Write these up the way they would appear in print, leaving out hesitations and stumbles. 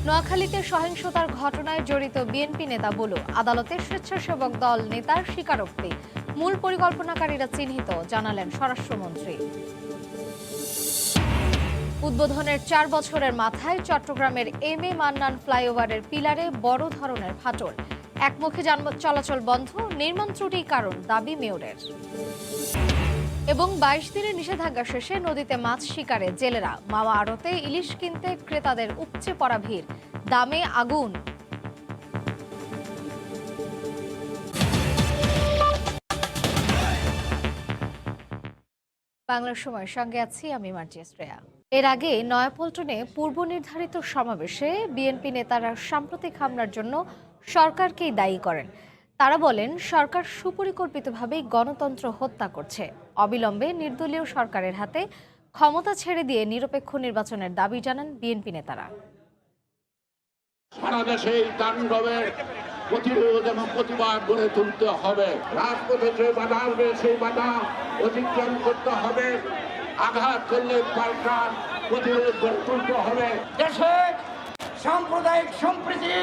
নোয়াখালীতে সহিংসতার ঘটনায় জড়িত বিএনপি নেতা বলু আদালতে স্বেচ্ছাসেবক দল নেতার স্বীকারোক্তি। মূল পরিকল্পনাকারীরা চিহ্নিত, জানালেন স্বরাষ্ট্রমন্ত্রী। উদ্বোধনের 4 বছরের মাথায় চট্টগ্রামের এম এ মান্নান ফ্লাইওভারের পিলারে বড় ধরনের ফাটল। একমুখী যানবাহন চলাচল বন্ধ, নির্মাণ ত্রুটির কারণ দাবি মেয়রের। এবং 22 দিনের নিষেধাজ্ঞা শেষে নদীতে মাছ শিকারে জেলেরা। মাওয়া আড়তে ইলিশ কিনতে ক্রেতাদের উপচে পড়া ভিড়, দামে আগুন। বাংলার সময়ের সঙ্গে আছি আমি মার্জিয়া শ্রেয়া। এর আগে নয়াপল্টনে পূর্ব নির্ধারিত সমাবেশে বিএনপি নেতারা সাম্প্রতিক হামলার জন্য সরকারকেই দায়ী করেন। তারা বলেন, সরকার সুপরিকল্পিতভাবেই গণতন্ত্র হত্যা করছে। অবিলম্বে নির্দলীয় সরকারের হাতে ক্ষমতা ছেড়ে দিয়ে নিরপেক্ষ নির্বাচনের দাবি জানান বিএনপি নেতারা। সারা দেশে এই তাণ্ডবের প্রতিরোধ এবং প্রতিবাদ গড়ে তুলতে হবে। রাজপথে যে বাধা আসবে সেই বাধা অতিক্রম করতে হবে। আঘাত করলে পাল্টা প্রতিরোধ গড়ে তুলতে হবে। দেশে সাম্প্রদায়িক সম্প্রীতি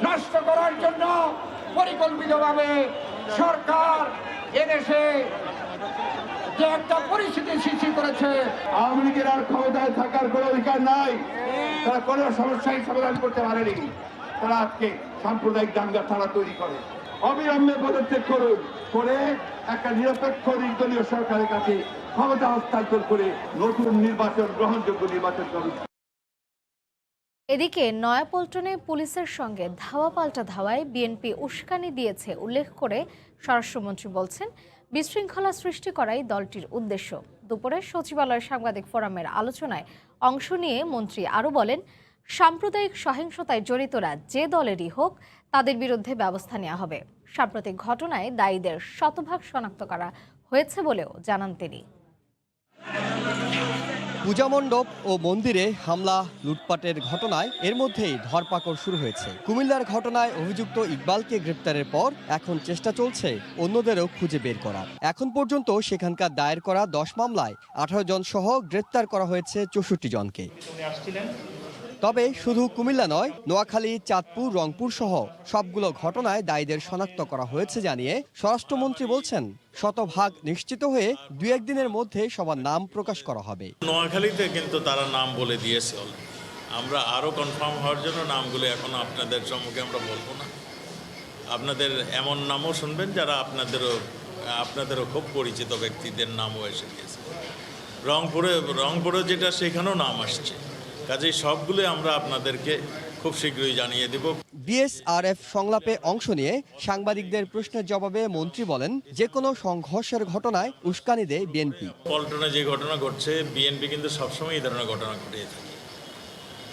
নষ্ট করার জন্য পরিকল্পিতভাবে সরকার এদেশে যে একটা পরিস্থিতি সৃষ্টি করেছে। আওয়ামী লীগের আর ক্ষমতায় থাকার কোনো অধিকার নাই। তারা কোনো সমস্যাই সমাধান করতে পারেনি। তারা আজকে সাম্প্রদায়িক দাঙ্গা তারা তৈরি করে। অবিলম্বে পদত্যাগ করুন, করে একটা নিরপেক্ষ নির্দলীয় সরকারের কাছে ক্ষমতা হস্তান্তর করে নতুন নির্বাচন, গ্রহণযোগ্য নির্বাচন করুন। এদিকে নয়াপল্টনে পুলিশের সঙ্গে ধাওয়া পাল্টা ধাওয়ায় বিএনপি উস্কানি দিয়েছে উল্লেখ করে স্বরাষ্ট্রমন্ত্রী বলছেন, বিশৃঙ্খলা সৃষ্টি করাই দলটির উদ্দেশ্য। দুপুরে সচিবালয় সাংবাদিক ফোরামের আলোচনায় অংশ নিয়ে মন্ত্রী আরও বলেন, সাম্প্রদায়িক সহিংসতায় জড়িতরা যে দলেরই হোক তাদের বিরুদ্ধে ব্যবস্থা নেওয়া হবে। সাম্প্রতিক ঘটনায় দায়ীদের শতভাগ শনাক্ত করা হয়েছে বলেও জানান তিনি। পূজা মণ্ডপ ও মন্দিরে হামলা, লুটপাটের ঘটনায় এর মধ্যেই ধরপাকড় শুরু হয়েছে। কুমিল্লার ঘটনায় অভিযুক্ত ইকবালকে গ্রেপ্তারের পর এখন চেষ্টা চলছে অন্যদেরও খুঁজে বের করার। এখন পর্যন্ত সেখানকার দায়ের করা 10 মামলায় 18 জন সহ গ্রেপ্তার করা হয়েছে 64 জনকে। তবে শুধু কুমিল্লা নয়, নোয়াখালী, চাঁদপুর, রংপুর সহ সবগুলো ঘটনায় দায়ীদের শনাক্ত করা হয়েছে জানিয়ে স্বরাষ্ট্রমন্ত্রী বলছেন, শতভাগ নিশ্চিত হয়ে 2-1 দিনের মধ্যে সবার নাম প্রকাশ করা হবে। নোয়াখালীতে কিন্তু তারা নাম বলে দিয়েছে। আমরা আরও কনফার্ম হওয়ার জন্য নামগুলো এখন আপনাদের সম্মুখে আমরা বলবো না। আপনাদের এমন নামও শুনবেন যারা আপনাদেরও খুব পরিচিত ব্যক্তিদের নামও এসে গিয়েছে। রংপুরে যেটা সেখানেও নাম আসছে। কাজেই সবগুলো আমরা আপনাদেরকে খুব শীঘ্রই জানিয়ে দেব। বিএসআরএফ সংলাপে অংশ নিয়ে সাংবাদিকদের প্রশ্নের জবাবে মন্ত্রী বলেন, যে কোনো সংঘর্ষের ঘটনায় উস্কানি দেয় বিএনপি। পল্টনে যে ঘটনা ঘটছে, বিএনপি কিন্তু সবসময় এই ধরনের ঘটনা ঘটিয়ে থাকে।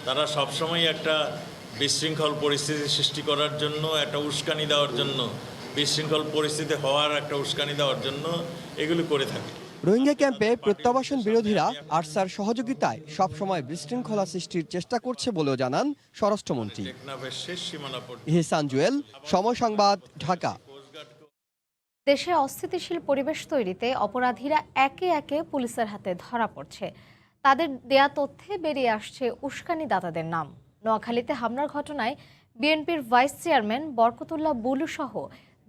তারা সবসময় একটা বিশৃঙ্খল পরিস্থিতি সৃষ্টি করার জন্য, একটা উস্কানি দেওয়ার জন্য, বিশৃঙ্খল পরিস্থিতি হওয়ার একটা উস্কানি দেওয়ার জন্য এগুলো করে থাকে। রোহিঙ্গা ক্যাম্পে প্রত্যাবাসন বিরোধীরা আরসার সহযোগিতায় সবসময় বিশৃঙ্খলা সৃষ্টির চেষ্টা করছে বলেও জানান স্বরাষ্ট্রমন্ত্রী। ইহসান জুয়েল, সময় সংবাদ, ঢাকা। দেশে অস্থিতিশীল পরিবেশ তৈরিতে অপরাধীরা একে একে পুলিশের হাতে ধরা পড়ছে। তাদের দেয়া তথ্যে বেরিয়ে আসছে উস্কানিদাতাদের নাম। নোয়াখালীতে হামলার ঘটনায় বিএনপির ভাইস চেয়ারম্যান বরকতুল্লাহ বুলু সহ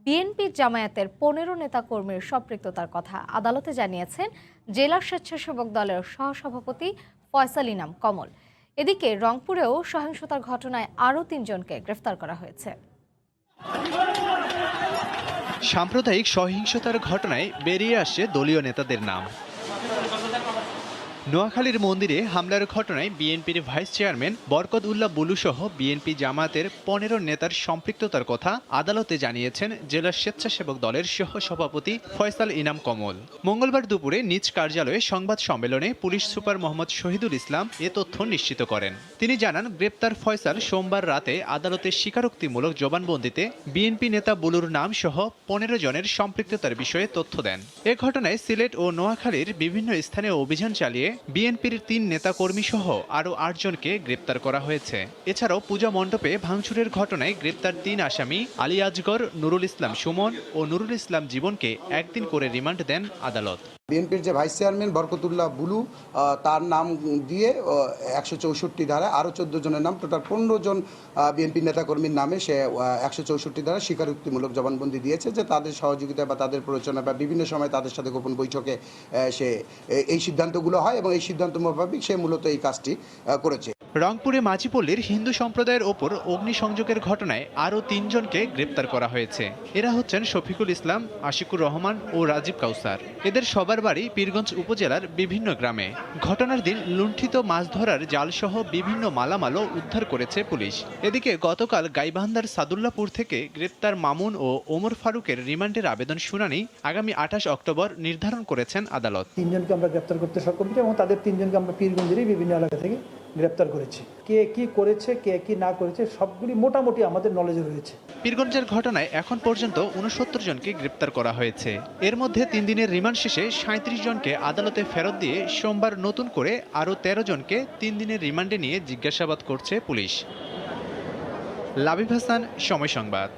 বিএনপি জামায়াতের 15 নেতাকর্মীর সম্পৃক্ততার কথা আদালতে জানিয়েছেন জেলা স্বেচ্ছাসেবক দলের সহসভাপতি ফয়সাল ইনাম কমল। এদিকে রংপুরেও সহিংসতার ঘটনায় আরও 3 জনকে গ্রেফতার করা হয়েছে। সাম্প্রদায়িক সহিংসতার ঘটনায় বেরিয়ে আসছে দলীয় নেতাদের নাম। নোয়াখালীর মন্দিরে হামলার ঘটনায় বিএনপির ভাইস চেয়ারম্যান বরকত উল্লাহ বুলু সহ বিএনপি জামায়াতের 15 নেতার সম্পৃক্ততার কথা আদালতে জানিয়েছেন জেলা স্বেচ্ছাসেবক দলের সহ সভাপতি ফয়সাল ইনাম কমল। মঙ্গলবার দুপুরে নিজ কার্যালয়ে সংবাদ সম্মেলনে পুলিশ সুপার মোহাম্মদ শহীদুল ইসলাম এ তথ্য নিশ্চিত করেন। তিনি জানান, গ্রেপ্তার ফয়সাল সোমবার রাতে আদালতে স্বীকারোক্তিমূলক জবানবন্দিতে বিএনপি নেতা বুলুর নাম সহ 15 জনের সম্পৃক্ততার বিষয়ে তথ্য দেন। এ ঘটনায় সিলেট ও নোয়াখালীর বিভিন্ন স্থানে অভিযান চালিয়ে বিএনপির 3 নেতাকর্মী সহ আরও 8 জনকে গ্রেপ্তার করা হয়েছে। এছাড়াও পূজা মণ্ডপে ভাঙচুরের ঘটনায় গ্রেপ্তার 3 আসামি আলী আজগর, নুরুল ইসলাম সুমন ও নুরুল ইসলাম জীবনকে 1 দিন করে রিমান্ড দেন আদালত। বিএনপির যে ভাইস চেয়ারম্যান বরকতুল্লাহ বুলু, তার নাম দিয়ে 164 ধারা আরও 14 জনের নাম, টোটাল 15 জন বিএনপি নেতাকর্মীর নামে সে 164 ধারা স্বীকারোক্তিমূলক জবানবন্দি দিয়েছে যে তাদের সহযোগিতা বা তাদের প্ররোচনা বা বিভিন্ন সময় তাদের সাথে গোপন বৈঠকে সে এই সিদ্ধান্তগুলো হয় এবং এই সিদ্ধান্ত মোতাবেক সে মূলত এই কাজটি করেছে। রংপুরে মাঝিপল্লীর হিন্দু সম্প্রদায়ের ওপর অগ্নিসংযোগের ঘটনায় আরও 3 জনকে গ্রেপ্তার করা হয়েছে। এরা হচ্ছেন শফিকুল ইসলাম, আশিকুর রহমান ও রাজীব কাউসার। এদের সবার বাড়ি পীরগঞ্জ উপজেলার বিভিন্ন গ্রামে। ঘটনার দিন লুণ্ঠিত মাছ ধরার জালসহ বিভিন্ন মালামালও উদ্ধার করেছে পুলিশ। এদিকে গতকাল গাইবান্ধার সাদুল্লাপুর থেকে গ্রেপ্তার মামুন ও ওমর ফারুকের রিমান্ডের আবেদন শুনানি আগামী 28 অক্টোবর নির্ধারণ করেছেন আদালত। 3 জনকে আমরা গ্রেপ্তার করতে সক্ষম হয়েছি এবং তাদের 3 জনকে আমরা পীরগঞ্জেরই বিভিন্ন এলাকা থেকে গ্রেপ্তার করেছি। কে কি করেছে, কে কি না করেছে সবগুলি মোটামুটি আমাদের নলেজে রয়েছে। পীরগঞ্জের ঘটনায় এখন পর্যন্ত 69 জনকে গ্রেপ্তার করা হয়েছে। এর মধ্যে 3 দিনের রিমান্ড শেষে 37 জনকে আদালতে ফেরত দিয়ে সোমবার নতুন করে আরও 13 জনকে 3 দিনের রিমান্ডে নিয়ে জিজ্ঞাসাবাদ করছে পুলিশ। লাবিব হাসান, সময় সংবাদ।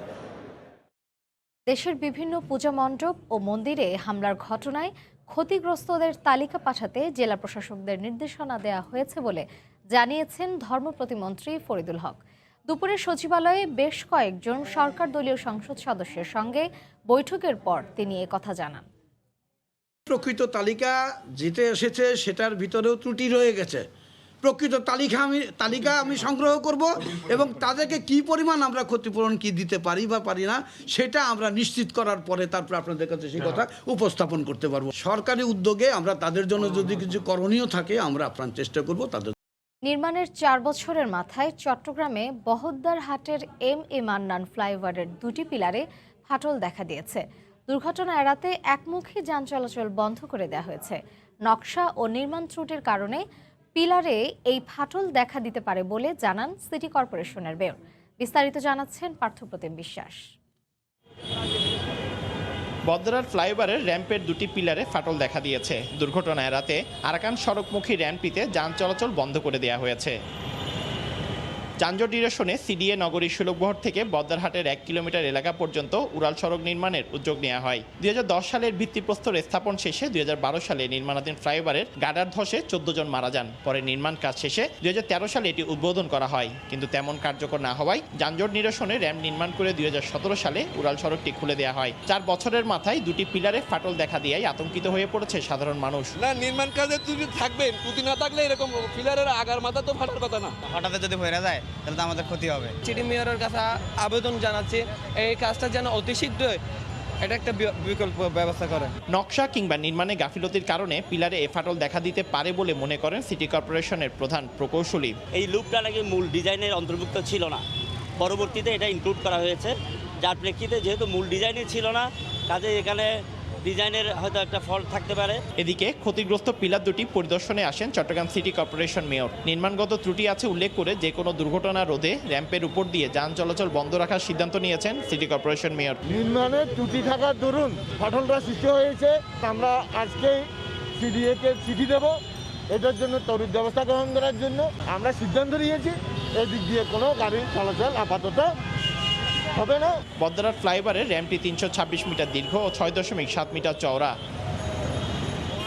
দেশের বিভিন্ন পূজা মণ্ডপ ও মন্দিরে হামলার ঘটনায় ক্ষতিগ্রস্তদের তালিকা পাঠাতে জেলা প্রশাসকদের নির্দেশনা দেওয়া হয়েছে বলে জানিয়েছেন ধর্ম প্রতিমন্ত্রী ফরিদুল হক। দুপুরে সচিবালয়ে বেশ কয়েকজন সরকার দলীয় সংসদ সদস্যের সঙ্গে বৈঠকের পর তিনি কথা জানান। প্রকৃত তালিকা যেটা এসেছে সেটার ভিতরেও ত্রুটি রয়ে গেছে। প্রকৃত তালিকা আমি সংগ্রহ করব এবং তাদেরকে কি পরিমাণ আমরা ক্ষতিপূরণ কি দিতে পারি বা পারি না সেটা আমরা নিশ্চিত করার পরে তারপর আপনাদের কাছে সেই কথা উপস্থাপন করতে পারবো। সরকারি উদ্যোগে আমরা তাদের জন্য যদি কিছু করণীয় থাকে আমরা আপ্রাণ চেষ্টা করব। তাদের নির্মাণের 4 বছরের মাথায় চট্টগ্রামে বহদ্দার হাটের এম.এ. মান্নান ফ্লাইওভারের 2টি পিলারে ফাটল দেখা দিয়েছে। দুর্ঘটনা এড়াতে একমুখী যান চলাচল বন্ধ করে দেওয়া হয়েছে। নকশা ও নির্মাণ ত্রুটির কারণে পিলারে এই ফাটল দেখা দিতে পারে বলে জানান সিটি কর্পোরেশনের মেয়র। বিস্তারিত জানাচ্ছেন পার্থপ্রতিম বিশ্বাস। বদ্রার ফ্লাইওভারের র্যাম্পের 2টি পিলারে ফাটল দেখা দিয়েছে। দুর্ঘটনা এড়াতে আরাকান সড়কমুখী র্যাম্পটিতে যান চলাচল বন্ধ করে দেওয়া হয়েছে। যানজট নিরসনে সিডিএ নগরীর সুলভবহর থেকে বদ্রারহাটের 1 কিলোমিটার এলাকা পর্যন্ত উড়াল সড়ক নির্মাণের উদ্যোগ নেওয়া হয়। 2010 সালের ভিত্তিপ্রস্তর স্থাপন শেষে 2012 সালে নির্মাণাধীন ফ্লাইওভারের গার্ডার ধসে 14 জন মারা যান। পরে নির্মাণ কাজ শেষে 2013 সালে এটি উদ্বোধন করা হয়, কিন্তু তেমন কার্যকর না হওয়ায় যানজট নিরসনে র্যাম্প নির্মাণ করে 2017 সালে উড়াল সড়কটি খুলে দেওয়া হয়। 4 বছরের মাথায় 2টি পিলারে ফাটল দেখা দিয়েই আতঙ্কিত হয়ে পড়েছে সাধারণ মানুষ। না, নির্মাণ কাজে ত্রুটি থাকবে, ত্রুটি না থাকলে এরকম পিলারের আগার মাথা তো ফাটার কথা না। হঠাৎ যদি হয়ে যায় তাহলে তো আমাদের ক্ষতি হবে। সিটি মেয়রের কাছে আবেদন জানাচ্ছি এই কাজটা যেন অতি শীঘ্রই এটা একটা বিকল্প ব্যবস্থা করে। নকশা কিংবা নির্মাণে গাফিলতির কারণে পিলারে এ ফাটল দেখা দিতে পারে বলে মনে করেন সিটি কর্পোরেশনের প্রধান প্রকৌশলী। এই লুপটা নাকি মূল ডিজাইনের অন্তর্ভুক্ত ছিল না, পরবর্তীতে এটা ইনক্লুড করা হয়েছে, যার প্রেক্ষিতে যেহেতু মূল ডিজাইনে ছিল না কাজে এখানে ডিজাইনের হয়তো একটা ফল্ট থাকতে পারে। এদিকে ক্ষতিগ্রস্ত পিলার 2টি পরিদর্শনে আসেন চট্টগ্রাম সিটি কর্পোরেশন মেয়র। নির্মাণগত ত্রুটি আছে উল্লেখ করে যে কোনো দুর্ঘটনা রোধে র্যাম্পের উপর দিয়ে যান চলাচল বন্ধ রাখার সিদ্ধান্ত নিয়েছেন সিটি কর্পোরেশন মেয়র। নির্মাণের ত্রুটি থাকার দরুন ফাটলটা সৃষ্টি হয়েছে। আমরা আজকেই সিডিএকে চিঠি দেব এটার জন্য তড়িৎ ব্যবস্থা গ্রহণ করার জন্য আমরা সিদ্ধান্ত নিয়েছি। এদিক দিয়ে কোনো গাড়ির চলাচল আপাতত হবে না। বদ্রার ফ্লাইওভারের র্যাম্পটি 326 মিটার দীর্ঘ ও 6.7 মিটার চওড়া।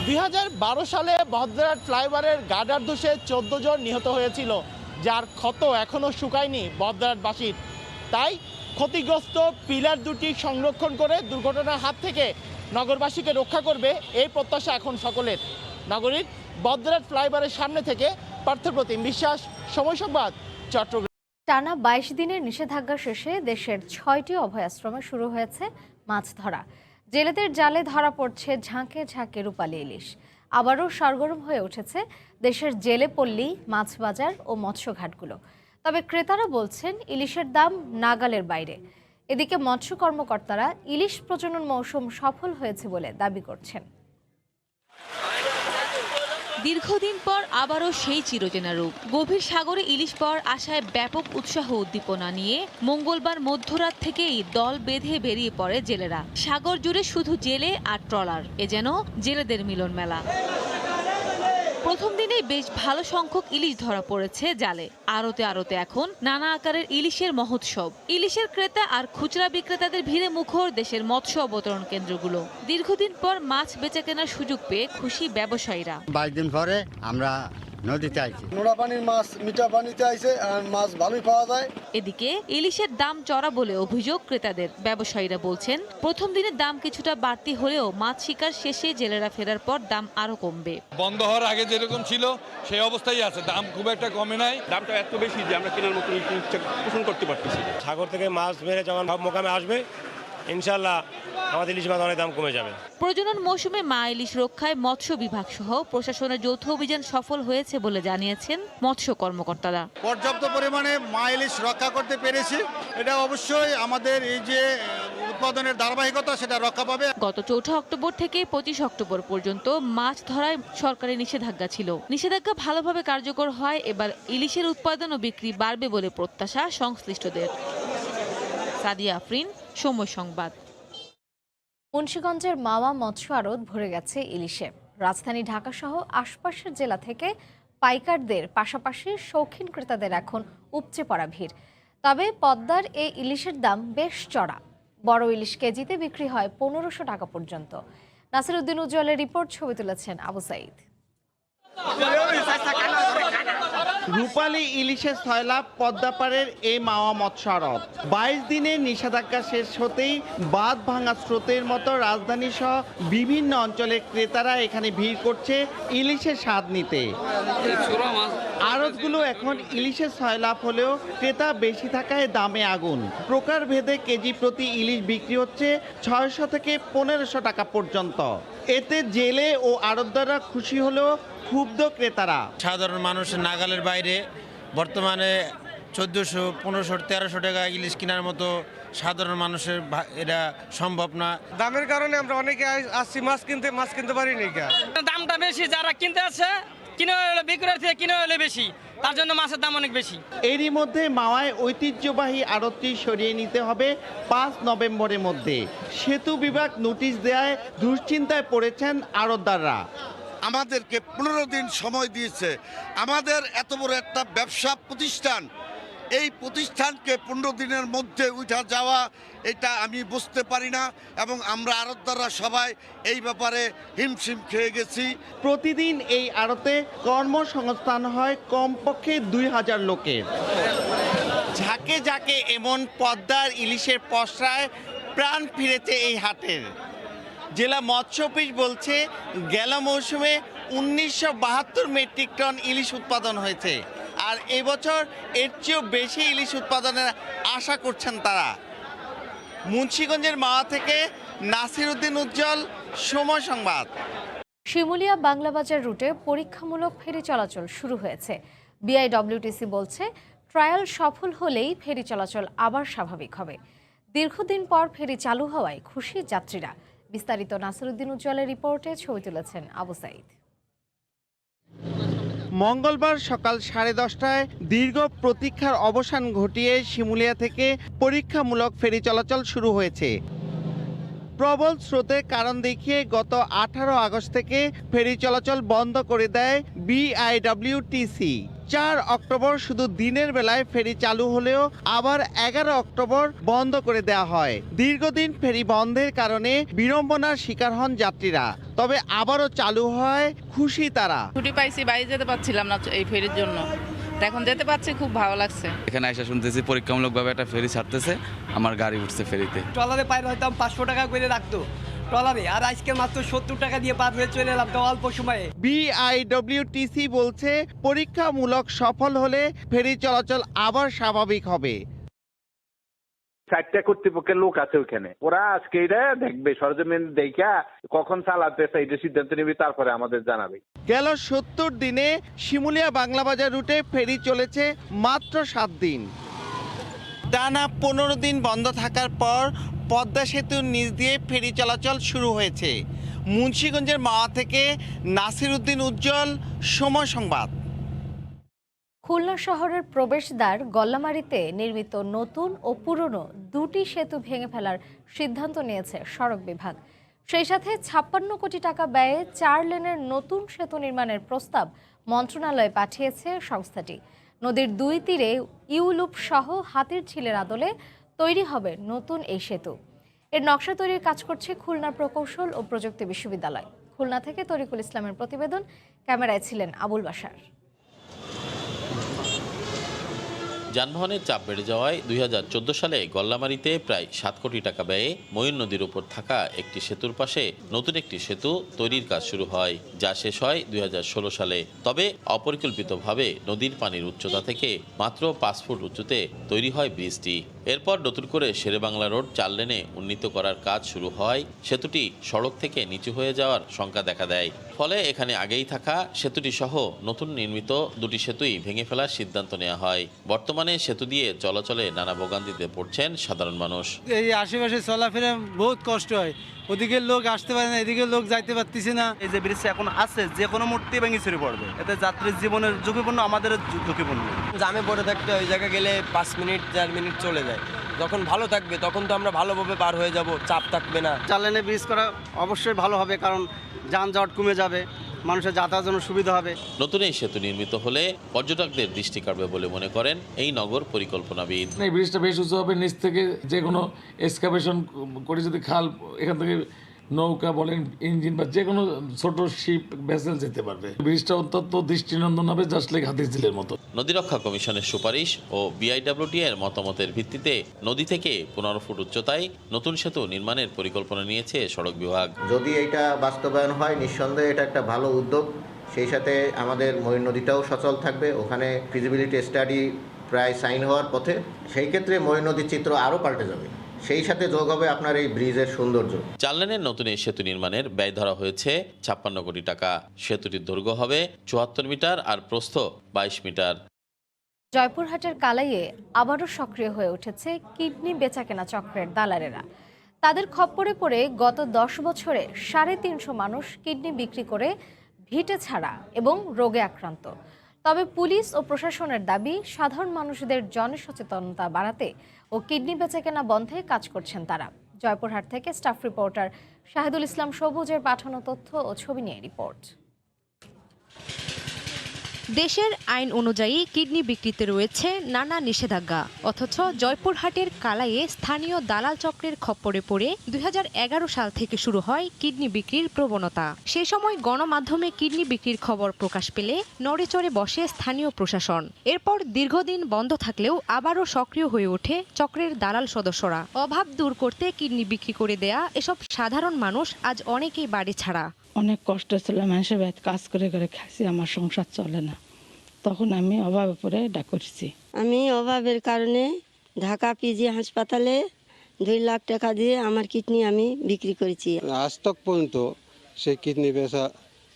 2012 সালে বহদ্দারহাট ফ্লাইওভারের গার্ডার ধসে 14 জন নিহত হয়েছিল, যার ক্ষত এখনও শুকায়নি বহদ্দারহাটবাসীর। তাই ক্ষতিগ্রস্ত পিলার 2টি সংরক্ষণ করে দুর্ঘটনার হাত থেকে নগরবাসীকে রক্ষা করবে এই প্রত্যাশা এখন সকলের। নগরীর বহদ্দারহাট ফ্লাইওভারের সামনে থেকে পার্থপ্রতিম বিশ্বাস, সময় সংবাদ, চট্টগ্রাম। টানা 22 দিনের নিষেধাজ্ঞা শেষে দেশের 6টি অভয়াশ্রমে শুরু হয়েছে মাছ ধরা। জেলেদের জালে ধরা পড়ছে ঝাঁকে ঝাঁকে রূপালী ইলিশ। আবারও সরগরম হয়ে উঠেছে দেশের জেলে পল্লী, মাছ বাজার ও মৎস্যঘাটগুলো। তবে ক্রেতারা বলছেন ইলিশের দাম নাগালের বাইরে। এদিকে মৎস্য কর্মকর্তারা ইলিশ প্রজনন মৌসুম সফল হয়েছে বলে দাবি করছেন। দীর্ঘদিন পর আবারও সেই চিরচেনা রূপ। গভীর সাগরে ইলিশ পাওয়ার আশায় ব্যাপক উৎসাহ উদ্দীপনা নিয়ে মঙ্গলবার মধ্যরাত থেকেই দল বেঁধে বেরিয়ে পড়ে জেলেরা। সাগর জুড়ে শুধু জেলে আর ট্রলার, এ যেন জেলেদের মিলন মেলা। প্রথম দিনেই বেশ ভালো সংখ্যক ইলিশ ধরা পড়েছে জালে। আড়তে আড়তে এখন নানা আকারের ইলিশের মহোৎসব। ইলিশের ক্রেতা আর খুচরা বিক্রেতাদের ভিড়ে মুখর দেশের মৎস্য অবতরণ কেন্দ্রগুলো। দীর্ঘদিন পর মাছ বেচা কেনার সুযোগ পেয়ে খুশি ব্যবসায়ীরা। 22 দিন পরে আমরা নদীতে আইছি। নোনা পানির মাছ মিঠা পানিতে আইছে আর মাছ ভালোই পাওয়া যায়। এদিকে ইলিশের দাম চড়া বলে অভিযোগ ক্রেতাদের। ব্যবসায়ীরা বলছেন প্রথম দিনের দাম কিছুটা বাড়তি হলেও মাছ শিকার শেষে জেলেরা ফেরার পর দাম আরো কমবে। বন্ধ হওয়ার আগে যেরকম ছিল সেই অবস্থায় আছে, দাম খুব একটা কমে নাই। দামটা এত বেশি যে আমরা কেনার মতো পোষণ করতে পারতেছি। সাগর থেকে মাছ মেরে যখন মোকামে আসবে ইনশাল্লাহ আমাদের ইলিশ মাছ অনেক দাম কমে যাবে। প্রজনন মৌসুমে মা ইলিশ রক্ষায় মৎস্য বিভাগ সহ প্রশাসনের যৌথ অভিযান সফল হয়েছে বলে জানিয়েছেন মৎস্য কর্মকর্তারা। পর্যাপ্ত পরিমাণে মা ইলিশ রক্ষা করতে পেরেছি, এটা অবশ্যই আমাদের এই যে উৎপাদনের ধারাবাহিকতা সেটা রক্ষা পাবে। গত 4 অক্টোবর থেকে 25 অক্টোবর পর্যন্ত মাছ ধরায় সরকারি নিষেধাজ্ঞা ছিল। নিষেধাজ্ঞা ভালোভাবে কার্যকর হয় এবার ইলিশের উৎপাদন ও বিক্রি বাড়বে বলে প্রত্যাশা সংশ্লিষ্টদের। সাদিয়া আফরিন, সময় সংবাদ। মুন্সিগঞ্জের মাওয়া মৎস্য আড়ত ভরে গেছে ইলিশে। রাজধানী ঢাকা সহ আশপাশের জেলা থেকে পাইকারদের পাশাপাশি শৌখিন ক্রেতাদের এখন উপচে পড়া ভিড়। তবে পদ্মার এই ইলিশের দাম বেশ চড়া। বড় ইলিশ কেজিতে বিক্রি হয় 1500 টাকা পর্যন্ত। নাসিরউদ্দিন উজ্জ্বলের রিপোর্ট, ছবি তুলেছেন আবু সাইদ। রূপালী ইলিশের সয়লাভ পদ্মাপাড়ের এই মাওয়া মৎস্য আড়ত। 22 দিনের নিষেধাজ্ঞা শেষ হতেই বাঁধ ভাঙা স্রোতের মতো রাজধানী সহ বিভিন্ন অঞ্চলের ক্রেতারা এখানে ভিড় করছে ইলিশের স্বাদ নিতে। আড়তগুলো এখন ইলিশের সয়লাভ হলেও ক্রেতা বেশি থাকায় দামে আগুন। প্রকারভেদে কেজি প্রতি ইলিশ বিক্রি হচ্ছে 600 থেকে 1500 টাকা পর্যন্ত। এতে জেলে ও আড়তদাররা খুশি হলেও ক্ষুব্ধ ক্রেতারা। সাধারণ মানুষের নাগালের বাইরে বর্তমানে 1400, 1500, 1300 টাকা ইলিশ কেনার মতো সাধারণ মানুষের এটা সম্ভব না। দামের কারণে আমরা অনেকে আসছি মাছ কিনতে পারিনি। দামটা বেশি, যারা কিনতে আছে কিনে হলে বিক্রয়ের থেকে কিনে হলে বেশি, তার জন্য মাছের দাম অনেক বেশি। এরই মধ্যে মাওয়ায় ঐতিহ্যবাহী আড়তটি সরিয়ে নিতে হবে 5 নভেম্বরের মধ্যে। সেতু বিভাগ নোটিশ দেওয়ায় দুশ্চিন্তায় পড়েছেন আড়তদাররা। আমাদেরকে 15 দিন সময় দিয়েছে। আমাদের এত বড় একটা ব্যবসা প্রতিষ্ঠান, এই প্রতিষ্ঠানকে 15 দিনের মধ্যে উঠা যাওয়া, এটা আমি বুঝতে পারি না। এবং আমরা আড়তদাররা সবাই এই ব্যাপারে হিমশিম খেয়ে গেছি। প্রতিদিন এই আড়তে কর্মসংস্থান হয় কমপক্ষে 2000 লোকের। ঝাঁকে ঝাঁকে এমন পদ্মার ইলিশের পসরায় প্রাণ ফিরেছে এই হাটের। জেলা মৎস্য অফিস বলছে গেল মৌসুমে 1972 মেট্রিক টন ইলিশ উৎপাদন হয়েছে, আর এবছর এর চেয়েও বেশি ইলিশ উৎপাদনের আশা করছেন তারা। মুন্সিগঞ্জের মাওয়া থেকে নাসিরউদ্দিন উজ্জ্বল, সময় সংবাদ। শিমুলিয়া বাংলাবাজার রুটে পরীক্ষামূলক ফেরি চলাচল শুরু হয়েছে। বিআইডব্লিউটিসি বলছে ট্রায়াল সফল হলেই ফেরি চলাচল আবার স্বাভাবিক হবে। দীর্ঘদিন পর ফেরি চালু হওয়ায় খুশি যাত্রীরা। বিস্তারিত নাসিরউদ্দিন উজ্জ্বলের রিপোর্টে, ছবি তুলেছেন আবু সাইদ। মঙ্গলবার সকাল 10:30টায় দীর্ঘ প্রতীক্ষার অবসান ঘটিয়ে শিমুলিয়া থেকে পরীক্ষামূলক ফেরি চলাচল শুরু হয়েছে। প্রবল স্রোতের কারণ দেখিয়ে গত 18 আগস্ট থেকে ফেরি চলাচল বন্ধ করে দেয় বিআইডব্লিউটিসি। 4 অক্টোবর শুধু দিনের বেলায় ফেরি চালু হলেও আবার 11 অক্টোবর বন্ধ করে দেওয়া হয়। দীর্ঘদিন ফেরি বন্ধের কারণে বিড়ম্বনার শিকার হন যাত্রীরা, তবে আবারও চালু হয় খুশি তারা। ছুটি পাইছি, বাইরে যেতে পারছিলাম না এই ফেরির জন্য, এখন যেতে পারছি, খুব ভালো লাগছে। এখানে এসে শুনতেছি পরীক্ষামূলকভাবে একটা ফেরি ছাড়তেছে, আমার গাড়ি উঠছে ফেরিতে। ট্রলারে পার হইতাম 500 টাকা করে রাখতো ট্রলারে, আর আজকে মাত্র 70 টাকা দিয়ে পার হয়ে চলে এলাম, তো অল্প সময়ে। বিআইডব্লিউটিসি বলছে পরীক্ষামূলক সফল হলে ফেরি চলাচল আবার স্বাভাবিক হবে। 4টা কর্তৃপক্ষের লোক আছে ওখানে, ওরা আজকে এটা দেখবে, সরজমিন দেখা কখন চালাতেছে এটা সিদ্ধান্ত নেবে, তারপরে আমাদের জানাবে। গেল 70 দিনে শিমুলিয়া বাংলাবাজার রুটে ফেরি চলেছে মাত্র 7 দিন। টানা 15 দিন বন্ধ থাকার পর পদ্মা সেতুর নিচ দিয়ে ফেরি চলাচল শুরু হয়েছে। মুন্সিগঞ্জের মাওয়া থেকে নাসিরউদ্দিন উজ্জ্বল, সময় সংবাদ। খুলনা শহরের প্রবেশদ্বার গল্লামারীতে নির্মিত নতুন ও পুরনো দুটি সেতু ভেঙে ফেলার সিদ্ধান্ত নিয়েছে সড়ক বিভাগ। সেই সাথে 56 কোটি টাকা ব্যয়ে 4 লেনের নতুন সেতু নির্মাণের প্রস্তাব মন্ত্রণালয়ে পাঠিয়েছে সংস্থাটি। নদীর 2 তীরে ইউলুপ সহ হাতির ঝিলের আদলে তৈরি হবে নতুন এই সেতু। এর নকশা তৈরির কাজ করছে খুলনা প্রকৌশল ও প্রযুক্তি বিশ্ববিদ্যালয়। খুলনা থেকে তরিকুল ইসলামের প্রতিবেদন, ক্যামেরায় ছিলেন আবুল বাশার। যানবাহনের চাপ বেড়ে যাওয়ায় 2014 সালে গল্লামারীতে প্রায় 7 কোটি টাকা ব্যয়ে ময়ূর নদীর উপর থাকা একটি সেতুর পাশে নতুন একটি সেতু তৈরির কাজ শুরু হয়, যা শেষ হয় 2016 সালে। তবে অপরিকল্পিতভাবে নদীর পানির উচ্চতা থেকে মাত্র 5 ফুট উঁচুতে তৈরি হয় ব্রিজটি। এরপর নতুন করে শেরেবাংলা রোড 4 লেনে উন্নীত করার কাজ শুরু হয়। সেতুটি সড়ক থেকে নিচু হয়ে যাওয়ার শঙ্কা দেখা দেয়। ফলে এখানে আগেই থাকা সেতুটি সহ নতুন নির্মিত 2টি সেতুই ভেঙে ফেলার সিদ্ধান্ত নেওয়া হয়। বর্তমানে সেতু দিয়ে চলাচলে নানা ভোগান্তিতে পড়ছেন সাধারণ মানুষ। এই আশেপাশে চলাফেরা বহুত কষ্ট হয়, ওদিকে লোক আসতে পারে না, এদিকে লোক যাইতে পারতেছে না। এই যে ব্রিজটা এখন আছে, যে কোনো মুহূর্তে ভেঙে ছিঁড়ে পড়বে, এতে যাত্রীর জীবনের ঝুঁকিপূর্ণ, আমাদের ঝুঁকিপূর্ণ। জামে পড়ে থাকতে ওই জায়গায় গেলে 5 মিনিট 4 মিনিট চলে যায়। যখন ভালো থাকবে তখন তো আমরা ভালোভাবে পার হয়ে যাব, চাপ থাকবে না। 4 লেনে ব্রিজ করা অবশ্যই ভালো হবে, কারণ যানজট কমে যাবে, মানুষের যাতায়াতের জন্য সুবিধা হবে। নতুন এই সেতু নির্মিত হলে পর্যটকদের দৃষ্টি কাড়বে বলে মনে করেন এই নগর পরিকল্পনাবিদ। এই ব্রিজটা বেশ উঁচু হবে, নিচ থেকে যে কোনো এক্সকাভেশন করে যদি খাল এখান থেকে নৌকা বলেন, ইঞ্জিন বা যে কোনো ছোট শিপ ভেসেল যেতে পারবে। ব্রিজটা অত্যন্ত দৃষ্টিনন্দন হবে, জাস্ট লাইক হাতির ঝিলের মতো। নদী রক্ষা কমিশনের সুপারিশ ও বিআইডব্লিউটি এর মতামতের ভিত্তিতে নদী থেকে 15 ফুট উচ্চতায় নতুন সেতু নির্মাণের পরিকল্পনা নিয়েছে সড়ক বিভাগ। যদি এটা বাস্তবায়ন হয়, নিঃসন্দেহে এটা একটা ভালো উদ্যোগ। সেই সাথে আমাদের ময়ূর নদীটাও সচল থাকবে। ওখানে ফিজিবিলিটি স্টাডি প্রায় সাইন হওয়ার পথে। সেই ক্ষেত্রে ময়ূর নদীর চিত্র আরও পাল্টে যাবে। সেই সাথে যোগ হবে আপনার এই ব্রিজের সৌন্দর্য। 4 লেনের নতুন এই সেতু নির্মাণের ব্যয় ধরা হয়েছে 56 কোটি টাকা। সেতুটির দৈর্ঘ্য হবে 74 মিটার আর প্রস্থ 22 মিটার। জয়পুরহাটের কালাইয়ে আবারও সক্রিয় হয়ে উঠেছে কিডনি বেচাকেনা চক্রের দালালেরা। তাদের খপ্পরে পড়ে গত 10 বছরে 350 মানুষ কিডনি বিক্রি করে ভিটে ছাড়া এবং রোগে আক্রান্ত। তবে পুলিশ ও প্রশাসনের দাবি, সাধারণ মানুষদের জনসচেতনতা বাড়াতে ও কিডনি বেচাকেনা বন্ধে কাজ করছেন তারা। জয়পুরহাট থেকে স্টাফ রিপোর্টার শাহিদুল ইসলাম সবুজের পাঠানো তথ্য ও ছবি নিয়ে রিপোর্ট। দেশের আইন অনুযায়ী কিডনি বিক্রিতে রয়েছে নানা নিষেধাজ্ঞা, অথচ জয়পুরহাটের কালাইয়ে স্থানীয় দালাল চক্রের খপ্পরে পড়ে 2011 সাল থেকে শুরু হয় কিডনি বিক্রির প্রবণতা। সেই সময় গণমাধ্যমে কিডনি বিক্রির খবর প্রকাশ পেলে নড়েচড়ে বসে স্থানীয় প্রশাসন। এরপর দীর্ঘদিন বন্ধ থাকলেও আবারও সক্রিয় হয়ে ওঠে চক্রের দালাল সদস্যরা। অভাব দূর করতে কিডনি বিক্রি করে দেয়া এসব সাধারণ মানুষ আজ অনেকেই বাড়ি ছাড়া। অনেক কষ্ট ছিল, মানুষের বাড়িতে কাজ করে করে খাইছি, আমার সংসার চলে না, তখন আমি অভাবে পড়ে এটা করছি। আমি অভাবের কারণে ঢাকা পিজি হাসপাতালে 2 লাখ টাকা দিয়ে আমার কিডনি আমি বিক্রি করেছি। আজ তক পর্যন্ত সেই কিডনি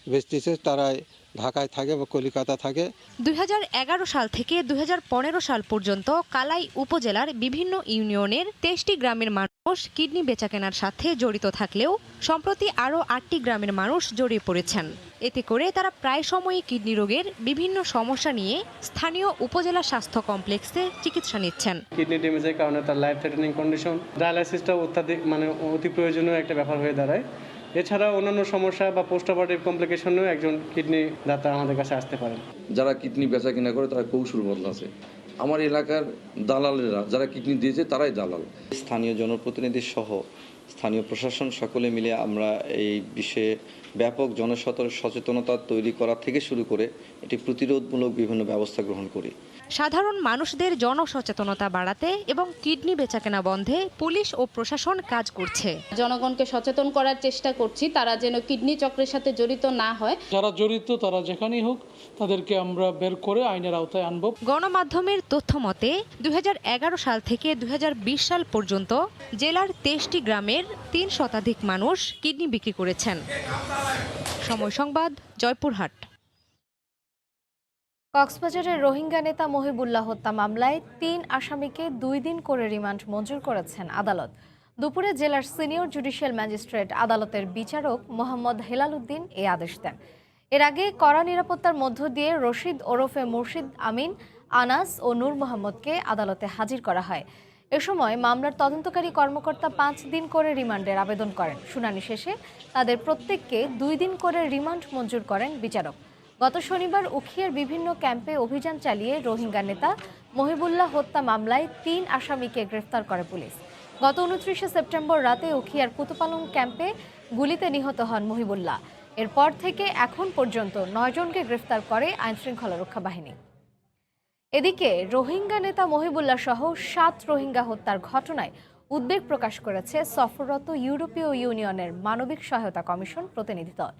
বেচতেছে, তারাই ঢাকায় থাকে বা কলকাতা থাকে। 2011 সাল থেকে 2015 সাল পর্যন্ত কালাই উপজেলার বিভিন্ন ইউনিয়নের 23টি গ্রামের মানুষ কিডনি বেচাকেনার সাথে জড়িত থাকলেও সম্প্রতি আরও 8টি গ্রামের মানুষ জড়িয়ে পড়েছেন। এতে করে তারা প্রায় সময়ই কিডনি রোগের বিভিন্ন সমস্যা নিয়ে স্থানীয় উপজেলা স্বাস্থ্য কমপ্লেক্সে চিকিৎসা নিচ্ছেন। কিডনি ড্যামেজের কারণে তার লাইফ থ্রেটানিং কন্ডিশন, ডায়ালাইসিসটা অত্যাধিক অতি প্রয়োজনীয় একটা ব্যাপার হয়ে দাঁড়ায়। এছাড়া অন্যান্য সমস্যা বা পোস্ট অপারেটিভ কমপ্লিকেশনেও একজন কিডনি দাতা আমাদের কাছে আসতে পারেন। যারা কিডনি বেচা কিনা করে তারা কৌশল বদলাছে। আমার এলাকার দালালেরা যারা কিডনি দিয়েছে তারাই দালাল। স্থানীয় জনপ্রতিনিধি সহ স্থানীয় প্রশাসন সকলে মিলে আমরা এই বিষয়ে ব্যাপক জনসচেতনতা তৈরি করা থেকে শুরু করে এটি প্রতিরোধমূলক বিভিন্ন ব্যবস্থা গ্রহণ করি। সাধারণ মানুষদের জনসচেতনতা বাড়াতে এবং কিডনি বেচাকেনা বন্ধে পুলিশ ও প্রশাসন কাজ করছে। জনগণকে সচেতন করার চেষ্টা করছি, তারা যেন কিডনি চক্রের সাথে জড়িত না হয়। যারা জড়িত তারা যেখানেই হোক তাদেরকে আমরা বের করে আইনের আওতায় আনব। গণমাধ্যমের তথ্য মতে 2011 সাল থেকে 2020 সাল পর্যন্ত জেলার 23টি গ্রামের 3 শতাধিক মানুষ কিডনি বিক্রি করেছেন। সময় সংবাদ, জয়পুরহাট। কক্সবাজারের রোহিঙ্গা নেতা মহিবুল্লাহ হত্যা মামলায় 3 আসামিকে 2 দিন করে রিমান্ড মঞ্জুর করেছেন আদালত। দুপুরে জেলার সিনিয়র জুডিশিয়াল ম্যাজিস্ট্রেট আদালতের বিচারক মোহাম্মদ হেলাল উদ্দিন এই আদেশ দেন। এর আগে কড়া নিরাপত্তার মধ্য দিয়ে রশিদ ওরফে মুর্শিদ আমিন, আনাস ও নূর মোহাম্মদকে আদালতে হাজির করা হয়। এ সময় মামলার তদন্তকারী কর্মকর্তা 5 দিন করে রিমান্ডের আবেদন করেন। শুনানি শেষে তাদের প্রত্যেককে 2 দিন করে রিমান্ড মঞ্জুর করেন বিচারক। গত শনিবার উখিয়ার বিভিন্ন ক্যাম্পে অভিযান চালিয়ে রোহিঙ্গা নেতা মহিবুল্লাহ হত্যা মামলায় 3 আসামিকে গ্রেফতার করে পুলিশ। গত 29 সেপ্টেম্বর রাতে উখিয়ার কুতুপালং ক্যাম্পে গুলিতে নিহত হন মহিবুল্লাহ। এরপর থেকে এখন পর্যন্ত 9 জনকে গ্রেফতার করে আইনশৃঙ্খলা রক্ষা বাহিনী। এদিকে রোহিঙ্গা নেতা মহিবুল্লাহ সহ 7 রোহিঙ্গা হত্যার ঘটনায় উদ্বেগ প্রকাশ করেছে সফররত ইউরোপীয় ইউনিয়নের মানবিক সহায়তা কমিশন প্রতিনিধি দল।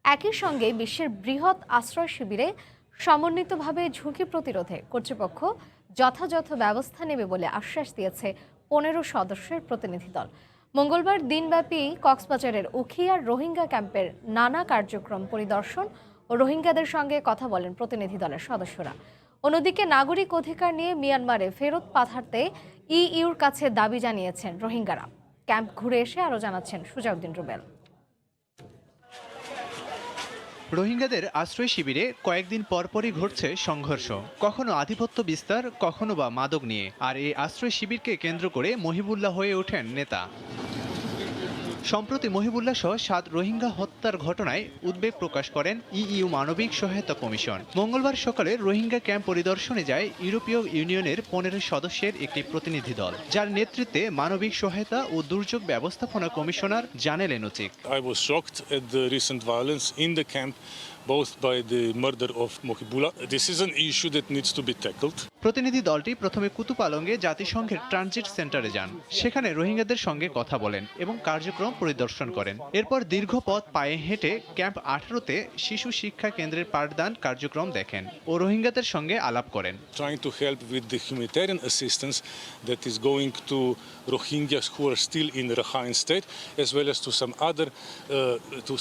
একই সঙ্গে বিশ্বের বৃহৎ আশ্রয় শিবিরে সমন্বিতভাবে ঝুঁকি প্রতিরোধে কর্তৃপক্ষ যথাযথ ব্যবস্থা নেবে বলে আশ্বাস দিয়েছে 15 সদস্যের প্রতিনিধি দল। মঙ্গলবার দিনব্যাপী কক্সবাজারের উখিয়ার রোহিঙ্গা ক্যাম্পের নানা কার্যক্রম পরিদর্শন ও রোহিঙ্গাদের সঙ্গে কথা বলেন প্রতিনিধি দলের সদস্যরা। অন্যদিকে নাগরিক অধিকার নিয়ে মিয়ানমারে ফেরত পাঠাতে ইইউর কাছে দাবি জানিয়েছেন রোহিঙ্গারা। ক্যাম্প ঘুরে এসে আরও জানাচ্ছেন সুজাউদ্দিন রুবেল। রোহিঙ্গাদের আশ্রয় শিবিরে কয়েকদিন পরপরই ঘটছে সংঘর্ষ, কখনো আধিপত্য বিস্তার, কখনো বা মাদক নিয়ে। আর এই আশ্রয় শিবিরকে কেন্দ্র করে মহিবুল্লাহ হয়ে ওঠেন নেতা। সম্প্রতি মহিবুল্লাহ সহ 7 রোহিঙ্গা হত্যার ঘটনায় উদ্বেগ প্রকাশ করেন ইইউ মানবিক সহায়তা কমিশন। মঙ্গলবার সকালে রোহিঙ্গা ক্যাম্প পরিদর্শনে যায় ইউরোপীয় ইউনিয়নের 15 সদস্যের একটি প্রতিনিধি দল, যার নেতৃত্বে মানবিক সহায়তা ও দুর্যোগ ব্যবস্থাপনা commissioner জানেল এনোচিক। I was shocked at the recent violence in the camp, both by the murder of Mohibullah. This is an issue that needs to be tackled. প্রতিনিধি দলটি প্রথমে কুতুপালংয়ে জাতিসংঘের ট্রানজিট সেন্টারে যান। সেখানে রোহিঙ্গাদের সঙ্গে কথা বলেন এবং কার্যক্রম পরিদর্শন করেন। এরপর দীর্ঘ পথ পায়ে হেঁটে ক্যাম্প 18-তে শিশু শিক্ষা কেন্দ্রের পাঠদান কার্যক্রম দেখেন ও রোহিঙ্গাদের সঙ্গে আলাপ করেন। Trying to help with the humanitarian assistance that is going to Rohingyas who are still in Rakhine State, as well as to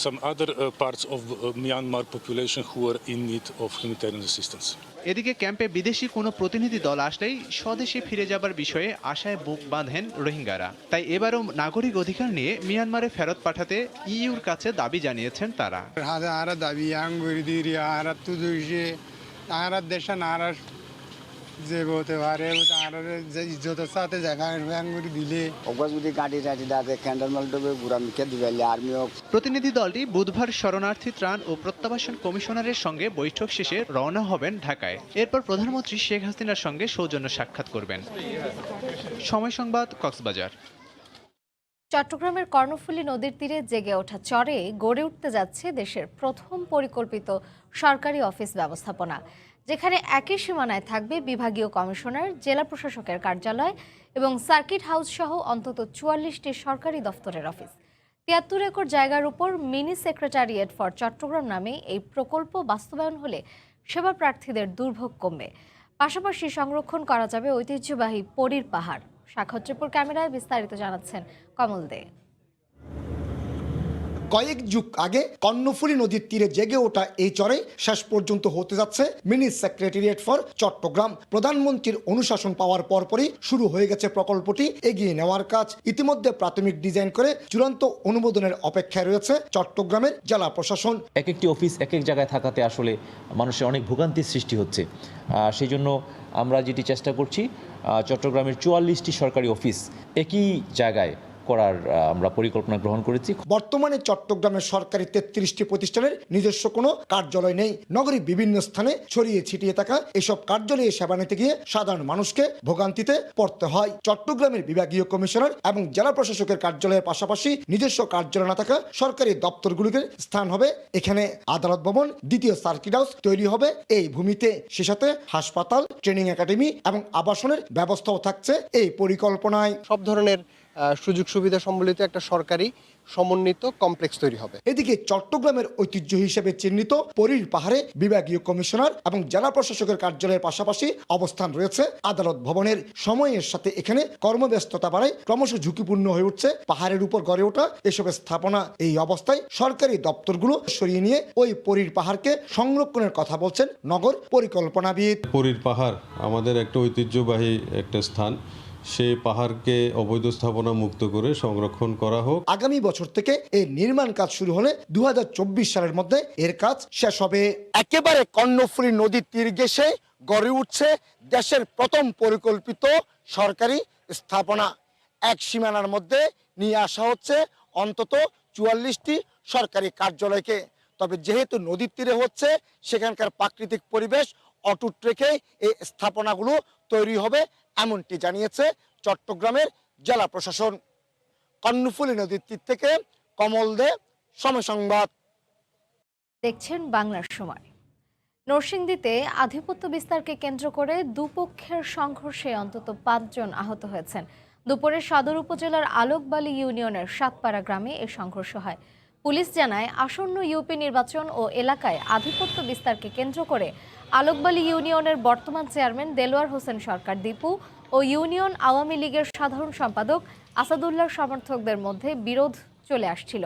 some other parts of Myanmar population who are in need of humanitarian assistance. এদিকে ক্যাম্পে বিদেশি কোনো প্রতিনিধি দল আসলেই স্বদেশে ফিরে যাবার বিষয়ে আশায় বুক বাঁধেন রোহিঙ্গারা। তাই এবারও নাগরিক অধিকার নিয়ে মিয়ানমারে ফেরত পাঠাতে ইইউর কাছে দাবি জানিয়েছেন তারা। প্রতিনিধি দলটি বুধবার শরণার্থী ত্রাণ ও প্রত্যাবাসন কমিশনারের সঙ্গে বৈঠক শেষে রওনা হবেন ঢাকায়। এরপর প্রধানমন্ত্রী শেখ হাসিনার সঙ্গে সৌজন্য সাক্ষাৎ করবেন। সময় সংবাদ, কক্সবাজার। চট্টগ্রামের কর্ণফুলী নদীর তীরে জেগে ওঠা চরে গড়ে উঠতে যাচ্ছে দেশের প্রথম পরিকল্পিত সরকারি অফিস ব্যবস্থাপনা, যেখানে একই সীমানায় থাকবে বিভাগীয় কমিশনার, জেলা প্রশাসকের কার্যালয় এবং সার্কিট হাউস সহ অন্তত 44টি সরকারি দফতরের অফিস। 73 একর জায়গার উপর মিনি সেক্রেটারিয়েট ফর চট্টগ্রাম নামে এই প্রকল্প বাস্তবায়ন হলে সেবা প্রার্থীদের দুর্ভোগ কমবে। পাশাপাশি সংরক্ষণ করা যাবে ঐতিহ্যবাহী পরীর পাহাড়। সাক্ষাৎপুর ক্যামেরায় বিস্তারিত জানাচ্ছেন কমল দে। কয়েক যুগ আগে কর্ণফুলী নদীর তীরে জেগে ওঠা এই চরে শেষ পর্যন্ত হতে যাচ্ছে মিনি সেক্রেটারিয়েট ফর চট্টগ্রাম। প্রধানমন্ত্রীর অনুশাসন পাওয়ার পরপরই শুরু হয়ে গেছে প্রকল্পটি এগিয়ে নেওয়ার কাজ। ইতিমধ্যে প্রাথমিক ডিজাইন করে চূড়ান্ত অনুমোদনের অপেক্ষায় রয়েছে চট্টগ্রামের জেলা প্রশাসন। এক একটি অফিস এক এক জায়গায় থাকাতে আসলে মানুষের অনেক ভোগান্তির সৃষ্টি হচ্ছে। সেই জন্য আমরা যেটি চেষ্টা করছি, চট্টগ্রামের 44টি সরকারি অফিস একই জায়গায় করার আমরা পরিকল্পনা গ্রহণ করেছি। বর্তমানে চট্টগ্রামের সরকারি 33টি প্রতিষ্ঠানের নিজস্ব কোনো কার্যালয় নেই। নগরীর বিভিন্ন স্থানে ছড়িয়ে ছিটিয়ে থাকা এসব কার্যালয়ে সেবা নিতে গিয়ে সাধারণ মানুষকে ভোগান্তিতে পড়তে হয়। চট্টগ্রামের বিভাগীয় কমিশনার এবং জেলা প্রশাসকের কার্যালয়ের পাশাপাশি নিজস্ব কার্যালয় না থাকা সরকারি দপ্তরগুলিকে স্থান হবে এখানে। আদালত ভবন, দ্বিতীয় সার্কিট হাউস তৈরি হবে এই ভূমিতে। সে সাথে হাসপাতাল, ট্রেনিং একাডেমি এবং আবাসনের ব্যবস্থাও থাকছে এই পরিকল্পনায়। সব ধরনের সুযোগ সুবিধা সম্বলিত একটা সরকারি সমন্বিত কমপ্লেক্স তৈরি হবে। এদিকে চট্টগ্রামের ঐতিহ্য হিসেবে চিহ্নিত পরীর পাহাড়ে বিভাগীয় কমিশনার এবং জেলা প্রশাসকের কার্যালয়ের পাশাপাশি অবস্থান রয়েছে আদালত ভবনের। সময়ের সাথে এখানে কর্মব্যস্ততা বাড়ায় ক্রমশ ঝুঁকিপূর্ণ হয়ে উঠছে পাহাড়ের উপর গড়ে ওঠা এসব স্থাপনা। এই অবস্থায় সরকারি দপ্তরগুলো সরিয়ে নিয়ে ওই পরীর পাহাড়কে সংরক্ষণের কথা বলছেন নগর পরিকল্পনাবিদ। পরীর পাহাড় আমাদের একটা ঐতিহ্যবাহী একটা স্থান, সেই পাহাড়কে অবৈধ স্থাপনা মুক্ত করে সংরক্ষণ করা হোক। আগামী বছর থেকে এর নির্মাণ কাজ শুরু হলে 2024 সালের মধ্যে এর কাজ শেষ হবে। একেবারে কর্ণফুলী নদীর তীর ঘেঁষে গড়ে উঠছে দেশের প্রথম পরিকল্পিত সরকারি স্থাপনা। এক সীমানার মধ্যে নিয়ে আসা হচ্ছে অন্তত 44টি সরকারি কার্যালয়কে। তবে যেহেতু নদীর তীরে হচ্ছে, সেখানকার প্রাকৃতিক পরিবেশ অটুট রেখে এই স্থাপনাগুলো তৈরি হবে, এমনটি জানিয়েছে চট্টগ্রামের জেলা প্রশাসন। কর্ণফুলী নদীর তীর থেকে কমল দে, সময় সংবাদ। দেখছেন বাংলার সময়। নরসিংদীতে আধিপত্য বিস্তারকে কেন্দ্র করে দুপক্ষের সংঘর্ষে অন্তত 5 জন আহত হয়েছেন। দুপুরে সদর উপজেলার আলোকবালি ইউনিয়নের সাতপাড়া গ্রামে এই সংঘর্ষ হয়। পুলিশ জানায়, আসন্ন ইউপি নির্বাচন ও এলাকায় আধিপত্য বিস্তারকে কেন্দ্র করে আলোকবালি ইউনিয়নের বর্তমান চেয়ারম্যান দেলোয়ার হোসেন সরকার দীপু ও ইউনিয়ন আওয়ামী লীগের সাধারণ সম্পাদক আসাদুল্লাহর সমর্থকদের মধ্যে বিরোধ চলে আসছিল।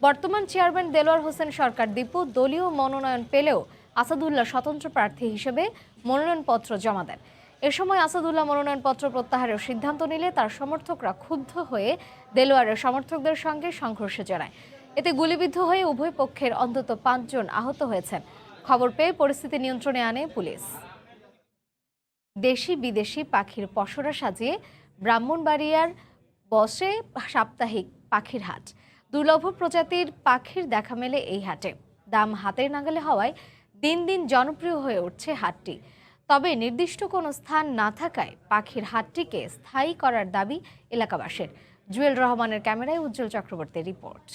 বর্তমান চেয়ারম্যান দেলোয়ার হোসেন সরকার দীপু দলীয় মনোনয়ন পেলেও আসাদুল্লাহ স্বতন্ত্র প্রার্থী হিসেবে মনোনয়নপত্র জমা দেন। এ সময় আসাদুল্লাহ মনোনয়নপত্র প্রত্যাহারের সিদ্ধান্ত নিলে তার সমর্থকরা ক্ষুব্ধ হয়ে দেলোয়ারের সমর্থকদের সঙ্গে সংঘর্ষে জড়ায়। এতে গুলিবিদ্ধ হয়ে উভয় পক্ষের অন্তত 5 জন আহত হয়েছেন। খবর পেয়ে পরিস্থিতি নিয়ন্ত্রণে আনে পুলিশ। দেশি বিদেশি পাখির পসরা সাজিয়ে ব্রাহ্মণবাড়িয়ার বসে সাপ্তাহিক পাখির হাট। দুর্লভ প্রজাতির পাখির দেখা মেলে এই হাটে। দাম হাতের নাগালে হওয়ায় দিন দিন জনপ্রিয় হয়ে উঠছে হাটটি। তবে নির্দিষ্ট কোনো স্থান না থাকায় পাখির হাটটিকে স্থায়ী করার দাবি এলাকাবাসীর। জুয়েল রহমানের ক্যামেরায় উজ্জ্বল চক্রবর্তীর রিপোর্ট।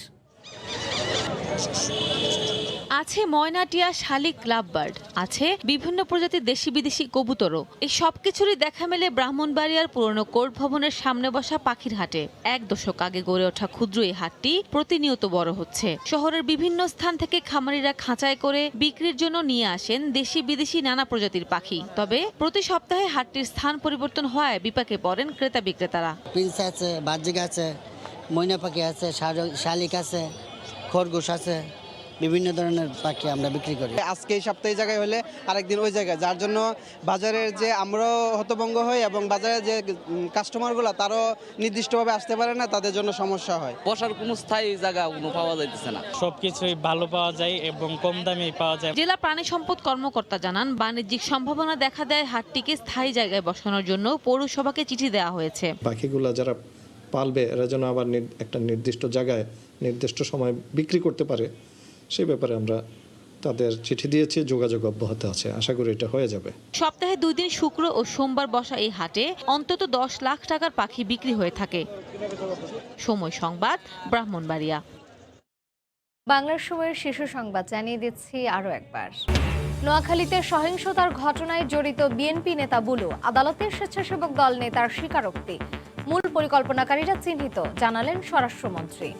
আছে ময়নাটিয়া, শালিক, লাভবার্ড, আছে বিভিন্ন প্রজাতির দেশি বিদেশি কবুতরও। এই সবকিছুরই দেখা মেলে ব্রাহ্মণবাড়িয়ার পুরনো কোর্ট ভবনের সামনে বসা পাখির হাটে। 1 দশক আগে গড়ে ওঠা ক্ষুদ্র এই হাটটি প্রতিনিয়ত বড় হচ্ছে। শহরের বিভিন্ন স্থান থেকে খামারিরা খাঁচায় করে বিক্রির জন্য নিয়ে আসেন দেশি বিদেশি নানা প্রজাতির পাখি। তবে প্রতি সপ্তাহে হাটটির স্থান পরিবর্তন হওয়ায় বিপাকে পড়েন ক্রেতা বিক্রেতারা। প্রিন্স আছে, বার্জিক আছে, ময়না পাখি আছে, শালিক আছে, খরগোশ আছে, বিভিন্ন ধরনের পাখি আমরা বিক্রি করি। আজকে এই সপ্তাহে জায়গায় হলে আরেকদিন ওই জায়গায়, যার জন্য বাজারের যে আমরাও হতভঙ্গ হই এবং বাজারের যে কাস্টমারগুলো তারও নির্দিষ্টভাবে আসতে পারে না, তাদের জন্য সমস্যা হয়। বসার কোনো স্থায়ী জায়গা কোনো পাওয়া যাইতেছে না। সবকিছুই ভালো পাওয়া যায় এবং কম দামে পাওয়া যায়। জেলা প্রাণী সম্পদ কর্মকর্তা জানান, বাণিজ্যিক সম্ভাবনা দেখা দেয় হাটটিকে স্থায়ী জায়গায় বসানোর জন্য পৌরসভাকে চিঠি দেওয়া হয়েছে। পাখিগুলো যারা পালবে এরা যেন আবার একটা নির্দিষ্ট জায়গায় নির্দিষ্ট সময় বিক্রি করতে পারে, সেই ব্যাপারে আমরা তাদের চিঠি দিয়েছি, যোগাযোগ অব্যাহত আছে। আশা করি এটা হয়ে যাবে। সপ্তাহে 2 দিন শুক্র ও সোমবার বসা এই হাটে অন্তত 10 লাখ টাকার পাখি বিক্রি হয়ে থাকে। সময় সংবাদ, ব্রাহ্মণবাড়িয়া। বাংলার সময়ের শীর্ষ সংবাদ জানিয়ে দিচ্ছি আরও একবার। নোয়াখালীতে সহিংসতার ঘটনায় জড়িত বিএনপি নেতা বুলু আদালতের স্বেচ্ছাসেবক দল নেতার স্বীকারোক্তি। মূল পরিকল্পনাকারীরা চিহ্নিত, জানালেন স্বরাষ্ট্রমন্ত্রী।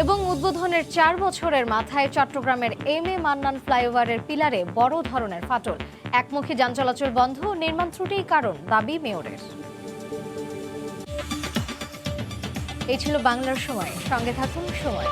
এবং উদ্বোধনের 4 বছরের মাথায় চট্টগ্রামের এম এ মান্নান ফ্লাইওভারের পিলারে বড় ধরনের ফাটল। একমুখী যান চলাচল বন্ধ, নির্মাণ ত্রুটিই কারণ, দাবি মেয়রের। এই ছিল বাংলার সময়। সঙ্গে থাকুন সময়।